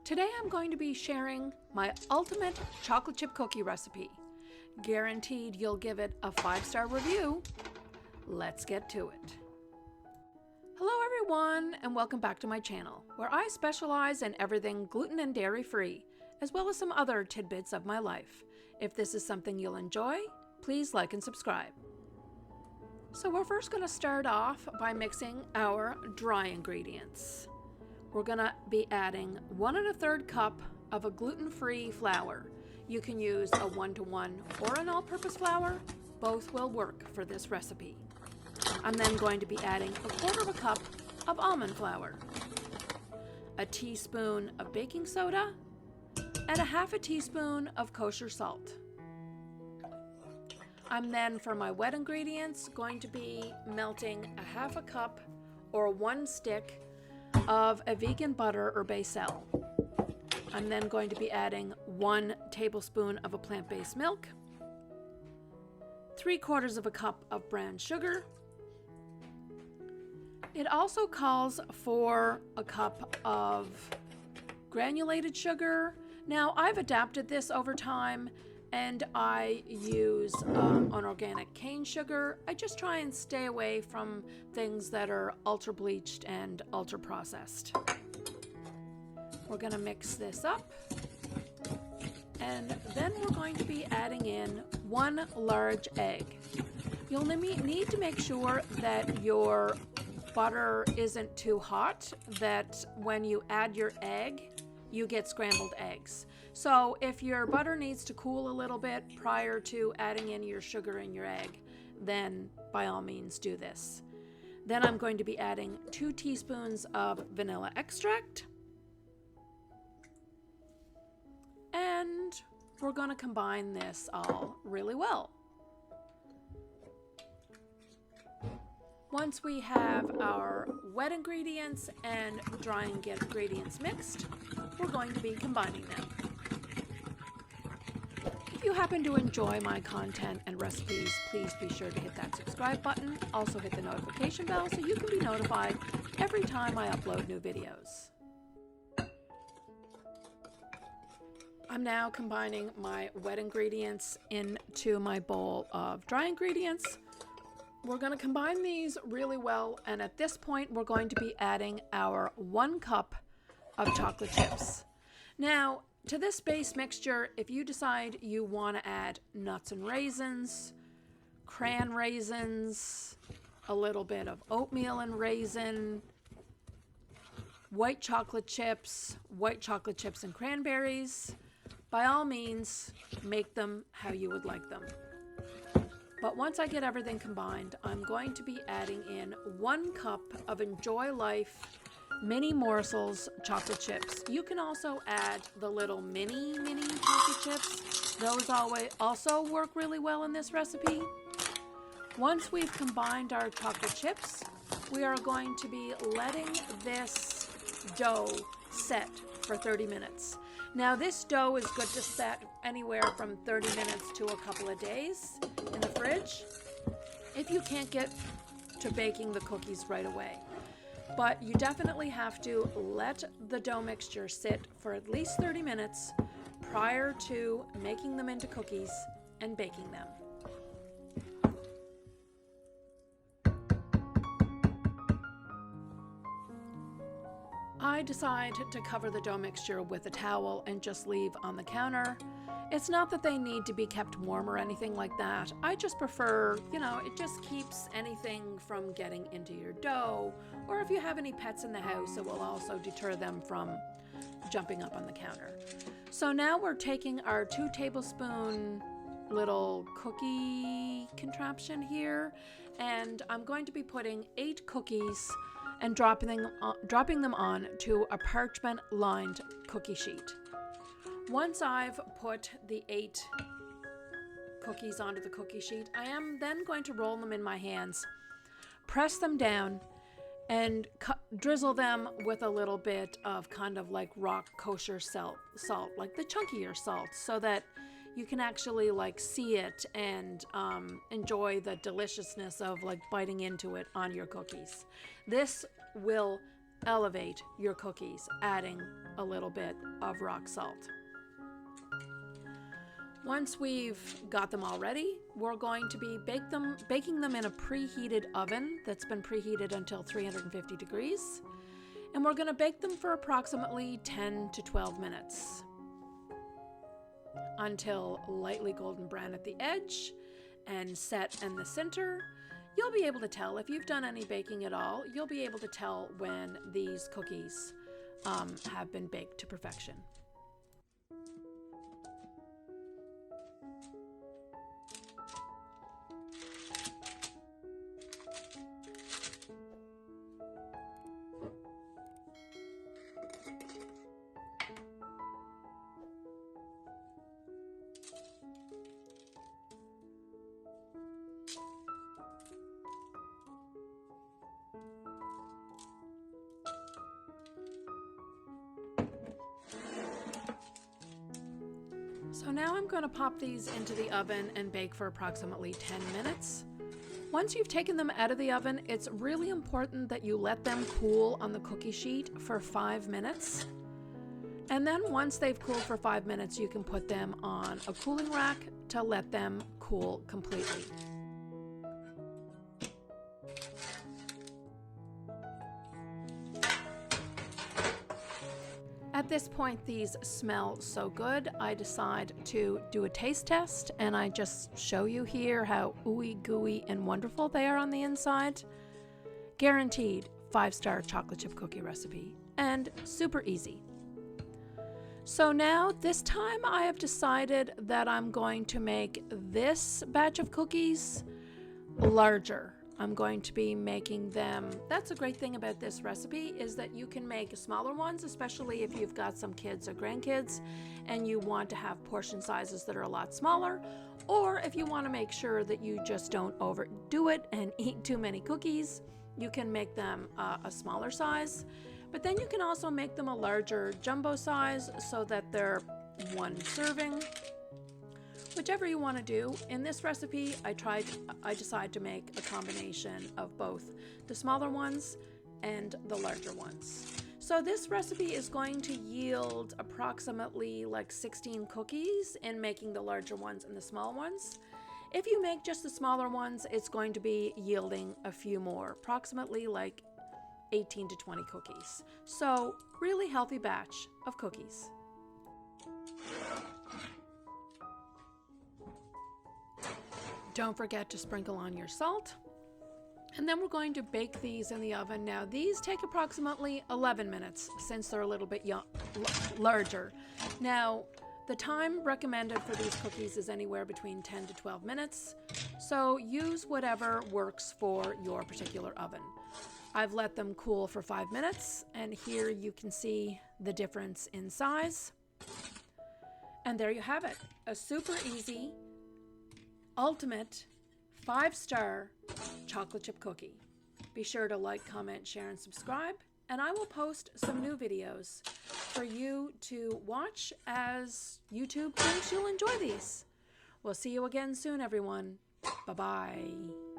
Today I'm going to be sharing my ultimate chocolate chip cookie recipe. Guaranteed you'll give it a 5-star review. Let's get to it. Hello everyone, and welcome back to my channel, where I specialize in everything gluten and dairy free, as well as some other tidbits of my life. If this is something you'll enjoy, please like and subscribe. So we're first going to start off by mixing our dry ingredients. We're going to be adding 1 1/3 cup of a gluten-free flour. You can use a 1-to-1 or an all-purpose flour. Both will work for this recipe. I'm then going to be adding 1/4 cup of almond flour, a teaspoon of baking soda, and 1/2 teaspoon of kosher salt. I'm then, for my wet ingredients, going to be melting 1/2 cup or 1 stick of a vegan butter or basil. I'm then going to be adding 1 tablespoon of a plant-based milk, 3/4 cup of brown sugar. It also calls for a cup of granulated sugar. Now, I've adapted this over time, and I use an organic cane sugar. I just try and stay away from things that are ultra bleached and ultra processed. We're going to mix this up, and then we're going to be adding in 1 large egg. You'll need to make sure that your butter isn't too hot, that when you add your egg, you get scrambled eggs. So if your butter needs to cool a little bit prior to adding in your sugar and your egg, then by all means do this. Then I'm going to be adding 2 teaspoons of vanilla extract. And we're going to combine this all really well. Once we have our wet ingredients and dry ingredients mixed, we're going to be combining them. If you happen to enjoy my content and recipes, please be sure to hit that subscribe button. Also hit the notification bell so you can be notified every time I upload new videos. I'm now combining my wet ingredients into my bowl of dry ingredients. We're going to combine these really well, and at this point we're going to be adding our 1 cup of chocolate chips. Now, to this base mixture, if you decide you want to add nuts and raisins, cran raisins, a little bit of oatmeal and raisin, white chocolate chips and cranberries, by all means, make them how you would like them. But once I get everything combined, I'm going to be adding in 1 cup of Enjoy Life mini morsels chocolate chips. You can also add the little mini chocolate chips. Those also work really well in this recipe. Once we've combined our chocolate chips, we are going to be letting this dough set for 30 minutes. Now, this dough is good to set anywhere from 30 minutes to a couple of days in the fridge if you can't get to baking the cookies right away. But you definitely have to let the dough mixture sit for at least 30 minutes prior to making them into cookies and baking them. I decide to cover the dough mixture with a towel and just leave on the counter. It's not that they need to be kept warm or anything like that. I just prefer, it just keeps anything from getting into your dough, or if you have any pets in the house, it will also deter them from jumping up on the counter. So now we're taking our 2 tablespoon little cookie contraption here, and I'm going to be putting 8 cookies and dropping them on to a parchment lined cookie sheet. Once I've put the 8 cookies onto the cookie sheet, I am then going to roll them in my hands, press them down, and drizzle them with a little bit of kind of like rock kosher salt, like the chunkier salt, so that you can actually see it and enjoy the deliciousness of biting into it on your cookies. This will elevate your cookies, adding a little bit of rock salt. Once we've got them all ready, we're going to be baking them in a preheated oven that's been preheated until 350 degrees. And we're going to bake them for approximately 10 to 12 minutes until lightly golden brown at the edge and set in the center. You'll be able to tell, if you've done any baking at all, you'll be able to tell when these cookies have been baked to perfection. So now I'm going to pop these into the oven and bake for approximately 10 minutes. Once you've taken them out of the oven, it's really important that you let them cool on the cookie sheet for 5 minutes. And then once they've cooled for 5 minutes, you can put them on a cooling rack to let them cool completely. At this point, these smell so good, I decide to do a taste test, and I just show you here how ooey gooey and wonderful they are on the inside. Guaranteed 5-star chocolate chip cookie recipe, and super easy. So now, this time I have decided that I'm going to make this batch of cookies larger. I'm going to be making them. That's a great thing about this recipe, is that you can make smaller ones, especially if you've got some kids or grandkids and you want to have portion sizes that are a lot smaller, or if you want to make sure that you just don't overdo it and eat too many cookies, you can make them a smaller size. But then you can also make them a larger jumbo size so that they're one serving. Whichever you want to do. In this recipe, I decided to make a combination of both the smaller ones and the larger ones. So this recipe is going to yield approximately like 16 cookies in making the larger ones and the small ones. If you make just the smaller ones, it's going to be yielding a few more, approximately like 18 to 20 cookies. So really healthy batch of cookies. Don't forget to sprinkle on your salt. And then we're going to bake these in the oven. Now these take approximately 11 minutes since they're a little bit larger. Now the time recommended for these cookies is anywhere between 10 to 12 minutes. So use whatever works for your particular oven. I've let them cool for 5 minutes, and here you can see the difference in size. And there you have it, a super easy, ultimate 5-star chocolate chip cookie. Be sure to like, comment, share, and subscribe, and I will post some new videos for you to watch as YouTube thinks you'll enjoy these. We'll see you again soon, everyone. Bye-bye.